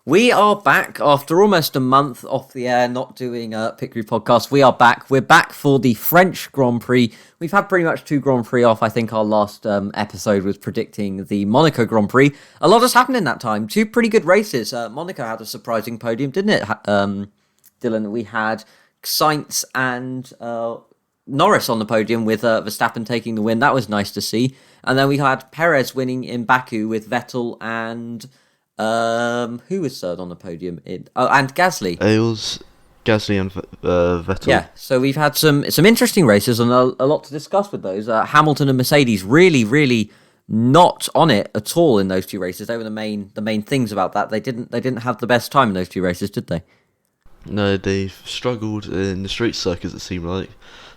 We are back after almost a month off the air, not doing a Pit Crew podcast. We are back. We're back for the French Grand Prix. We've had pretty much two Grand Prix off. I think our last episode was predicting the Monaco Grand Prix. A lot has happened in that time. Two pretty good races. Monaco had a surprising podium, didn't it, Dylan? We had Sainz and Norris on the podium with Verstappen taking the win. That was nice to see. And then we had Perez winning in Baku with Vettel and... who was third on the podium? And Gasly. It was Gasly and Vettel. Yeah, so we've had some interesting races and a lot to discuss with those. Hamilton and Mercedes really not on it at all in those two races. They were the main things about that. They didn't have the best time in those two races, did they? No, they've struggled in the street circuits, it seemed like.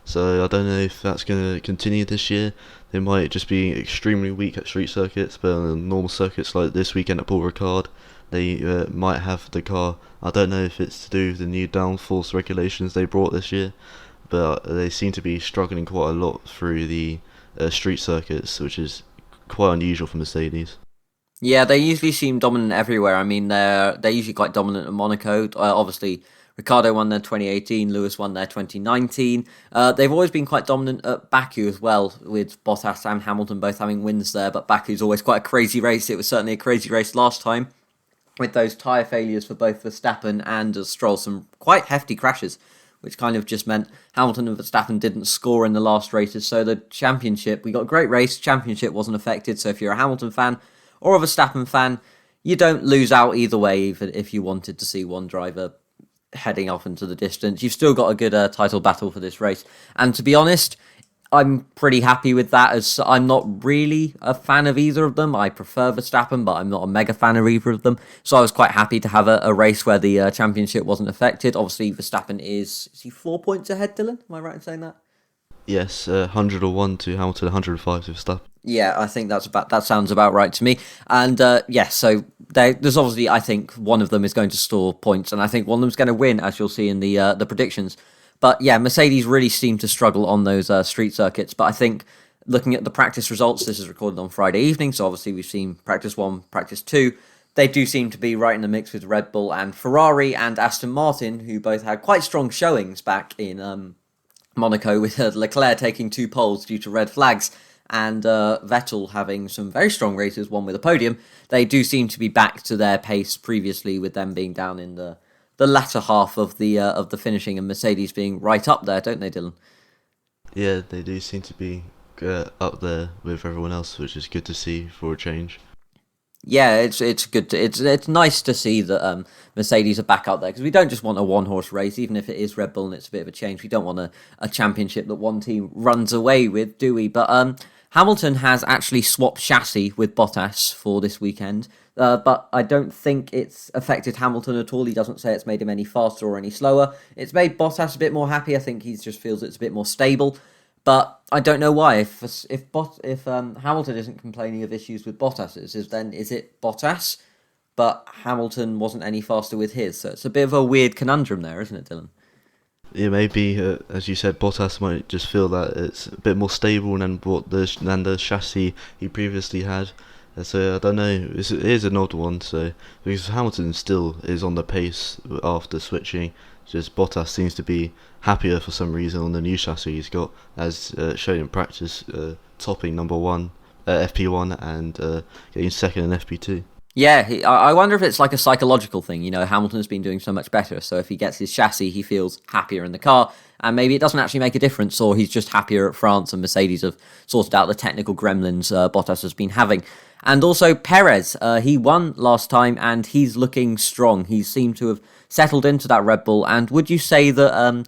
So I don't know if that's going to continue this year. They might just be extremely weak at street circuits, but on normal circuits like this weekend at Paul Ricard, they might have the car. I don't know if it's to do with the new downforce regulations they brought this year, but they seem to be struggling quite a lot through the street circuits, which is quite unusual for Mercedes. Yeah, they usually seem dominant everywhere. I mean, they're usually quite dominant at Monaco. Obviously, Ricciardo won their 2018, Lewis won their 2019. They've always been quite dominant at Baku as well, with Bottas and Hamilton both having wins there, but Baku's always quite a crazy race. It was certainly a crazy race last time, with those tyre failures for both Verstappen and Stroll, some quite hefty crashes, which kind of just meant Hamilton and Verstappen didn't score in the last races. So the championship, we got a great race, championship wasn't affected, so if you're a Hamilton fan or a Verstappen fan, you don't lose out either way, even if you wanted to see one driver heading off into the distance. You've still got a good title battle for this race. And to be honest, I'm pretty happy with that, as I'm not really a fan of either of them. I prefer Verstappen, but I'm not a mega fan of either of them. So I was quite happy to have a race where the championship wasn't affected. Obviously, Verstappen is he 4 points ahead, Dylan? Am I right in saying that? Yes, 101 to Hamilton, 105 to Verstappen. Yeah, I think that sounds about right to me. And so there's obviously, I think one of them is going to store points, and I think one of them's going to win, as you'll see in the predictions. But yeah, Mercedes really seem to struggle on those street circuits. But I think looking at the practice results, this is recorded on Friday evening, so obviously we've seen practice 1, practice 2. They do seem to be right in the mix with Red Bull and Ferrari and Aston Martin, who both had quite strong showings back in Monaco, with Leclerc taking 2 poles due to red flags, and Vettel having some very strong races, one with a podium. They do seem to be back to their pace previously, with them being down in the latter half of the finishing, and Mercedes being right up there, don't they, Dylan? Yeah, they do seem to be up there with everyone else, which is good to see for a change. Yeah, it's good. It's nice to see that Mercedes are back out there, because we don't just want a one-horse race, even if it is Red Bull and it's a bit of a change. We don't want a championship that one team runs away with, do we? But Hamilton has actually swapped chassis with Bottas for this weekend, but I don't think it's affected Hamilton at all. He doesn't say it's made him any faster or any slower. It's made Bottas a bit more happy. I think he just feels it's a bit more stable. But I don't know why. If Hamilton isn't complaining of issues with Bottas's, is it Bottas, but Hamilton wasn't any faster with his? So it's a bit of a weird conundrum there, isn't it, Dylan? Yeah, maybe as you said, Bottas might just feel that it's a bit more stable than the chassis he previously had. So I don't know. It is an odd one. So because Hamilton still is on the pace after switching, just Bottas seems to be happier for some reason on the new chassis he's got, as shown in practice, topping number 1 FP1 and getting second in FP2. Yeah, I wonder if it's like a psychological thing. You know, Hamilton's been doing so much better, so if he gets his chassis, he feels happier in the car, and maybe it doesn't actually make a difference, or he's just happier at France, and Mercedes have sorted out the technical gremlins Bottas has been having. And also Perez, he won last time, and he's looking strong. He seemed to have settled into that Red Bull, and would you say that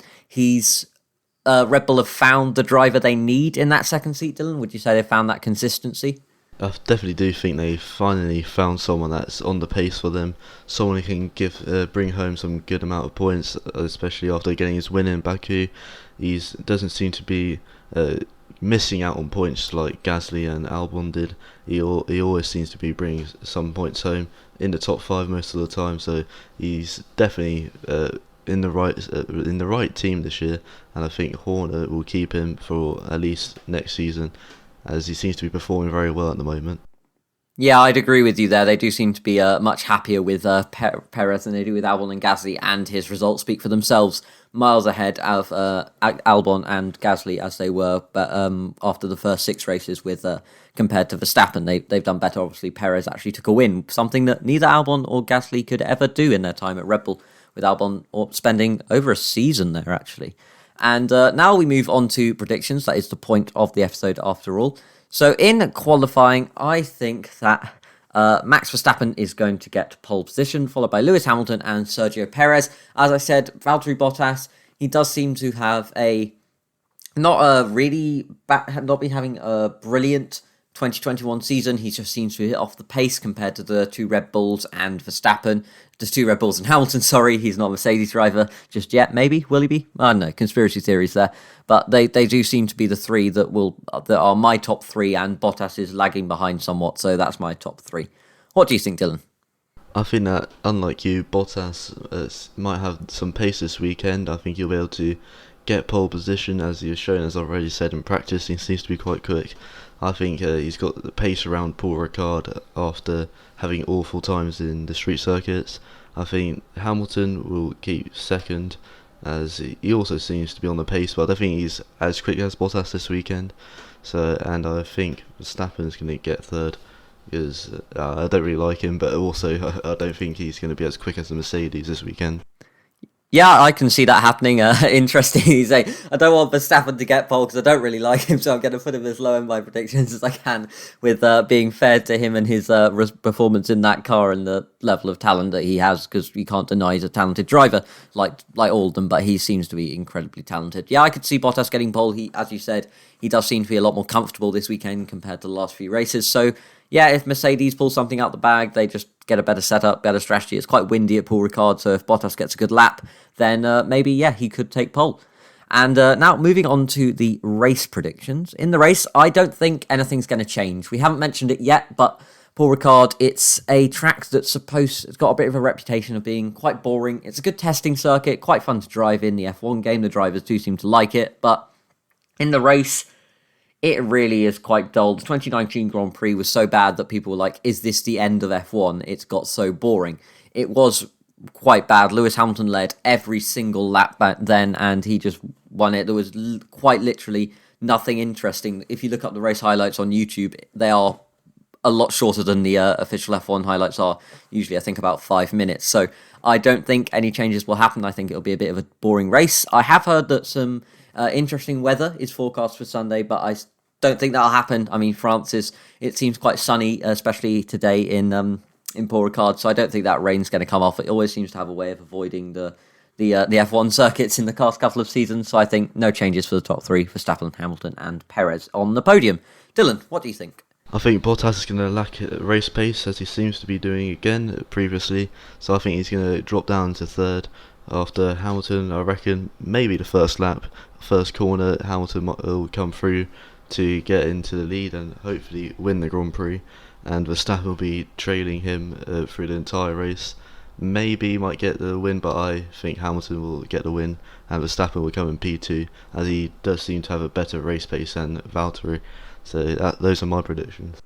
Red Bull have found the driver they need in that second seat, Dylan? Would you say they found that consistency? I definitely do think they finally found someone that's on the pace for them, someone who can bring home some good amount of points, especially after getting his win in Baku. He doesn't seem to be missing out on points like Gasly and Albon did. He always seems to be bringing some points home in the top 5 most of the time, so he's definitely in the right team this year, and I think Horner will keep him for at least next season, as he seems to be performing very well at the moment. Yeah, I'd agree with you there. They do seem to be much happier with Perez than they do with Albon and Gasly, and his results speak for themselves. Miles ahead of Albon and Gasly as they were, but after the first 6 races with compared to Verstappen, they've done better. Obviously, Perez actually took a win, something that neither Albon or Gasly could ever do in their time at Red Bull, with Albon spending over a season there actually. And now we move on to predictions. That is the point of the episode after all. So in qualifying, I think that Max Verstappen is going to get pole position, followed by Lewis Hamilton and Sergio Perez. As I said, Valtteri Bottas, he does seem to have not been having a brilliant 2021 season. He just seems to hit off the pace compared to the two Red Bulls and Verstappen. Just two Red Bulls and Hamilton, sorry. He's not a Mercedes driver just yet, maybe. Will he be? I don't know. Conspiracy theories there. But they do seem to be the three that are my top three, and Bottas is lagging behind somewhat, so that's my top three. What do you think, Dylan? I think that, unlike you, Bottas might have some pace this weekend. I think he'll be able to get pole position, as he has shown, as I've already said, in practice. He seems to be quite quick. I think he's got the pace around Paul Ricard after having awful times in the street circuits. I think Hamilton will keep second, as he also seems to be on the pace, but I don't think he's as quick as Bottas this weekend. And I think Verstappen is going to get third, because I don't really like him, but also I don't think he's going to be as quick as the Mercedes this weekend. Yeah, I can see that happening. Interesting. He's like, I don't want Verstappen to get pole because I don't really like him, so I'm going to put him as low in my predictions as I can, with being fair to him and his performance in that car and the level of talent that he has, because you can't deny he's a talented driver, like all of them, but he seems to be incredibly talented. Yeah, I could see Bottas getting pole. He, as you said, he does seem to be a lot more comfortable this weekend compared to the last few races, so yeah, if Mercedes pulls something out the bag, they just get a better setup, better strategy. It's quite windy at Paul Ricard, so if Bottas gets a good lap, then maybe, yeah, he could take pole. And now moving on to the race predictions. In the race, I don't think anything's going to change. We haven't mentioned it yet, but Paul Ricard, it's a track it's got a bit of a reputation of being quite boring. It's a good testing circuit, quite fun to drive in the F1 game. The drivers do seem to like it, but in the race, it really is quite dull. The 2019 Grand Prix was so bad that people were like, is this the end of F1? It's got so boring. It was quite bad. Lewis Hamilton led every single lap back then, and he just won it. There was quite literally nothing interesting. If you look up the race highlights on YouTube, they are a lot shorter than the official F1 highlights are. Usually, I think about 5 minutes. So I don't think any changes will happen. I think it'll be a bit of a boring race. I have heard that some interesting weather is forecast for Sunday, but I don't think that'll happen. I mean, it seems quite sunny, especially today in Paul Ricard, so I don't think that rain's going to come off. It always seems to have a way of avoiding the F1 circuits in the past couple of seasons, so I think no changes for the top three: Verstappen, Hamilton, and Perez on the podium. Dylan, what do you think? I think Bottas is going to lack race pace, as he seems to be doing again previously, so I think he's going to drop down to third after Hamilton. I reckon maybe the first lap, first corner, Hamilton will come through to get into the lead and hopefully win the Grand Prix, and Verstappen will be trailing him through the entire race. Maybe he might get the win, but I think Hamilton will get the win and Verstappen will come in P2, as he does seem to have a better race pace than Valtteri. So those are my predictions.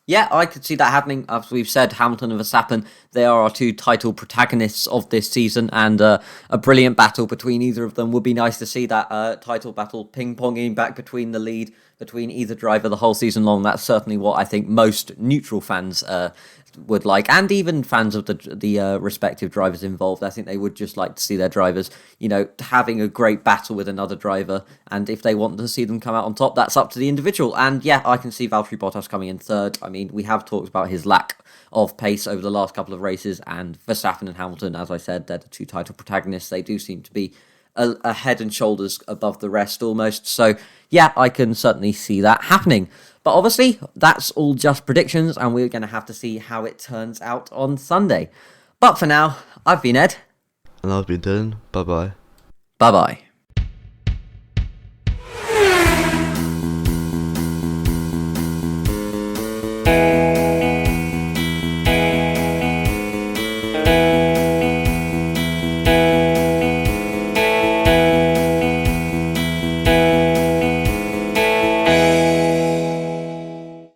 Yeah, I could see that happening. As we've said, Hamilton and Verstappen, they are our two title protagonists of this season, and a brilliant battle between either of them. Would be nice to see that title battle ping-ponging back between the lead, between either driver the whole season long. That's certainly what I think most neutral fans would like, and even fans of the respective drivers involved. I think they would just like to see their drivers, having a great battle with another driver, and if they want to see them come out on top, that's up to the individual. And yeah, I can see Valtteri Bottas coming in third. I mean, we have talked about his lack of pace over the last couple of races, and Verstappen and Hamilton, as I said, they're the two title protagonists. They do seem to be a head and shoulders above the rest almost. So yeah, I can certainly see that happening. But obviously, that's all just predictions, and we're going to have to see how it turns out on Sunday. But for now, I've been Ed. And I've been Dylan. Bye-bye. Bye-bye.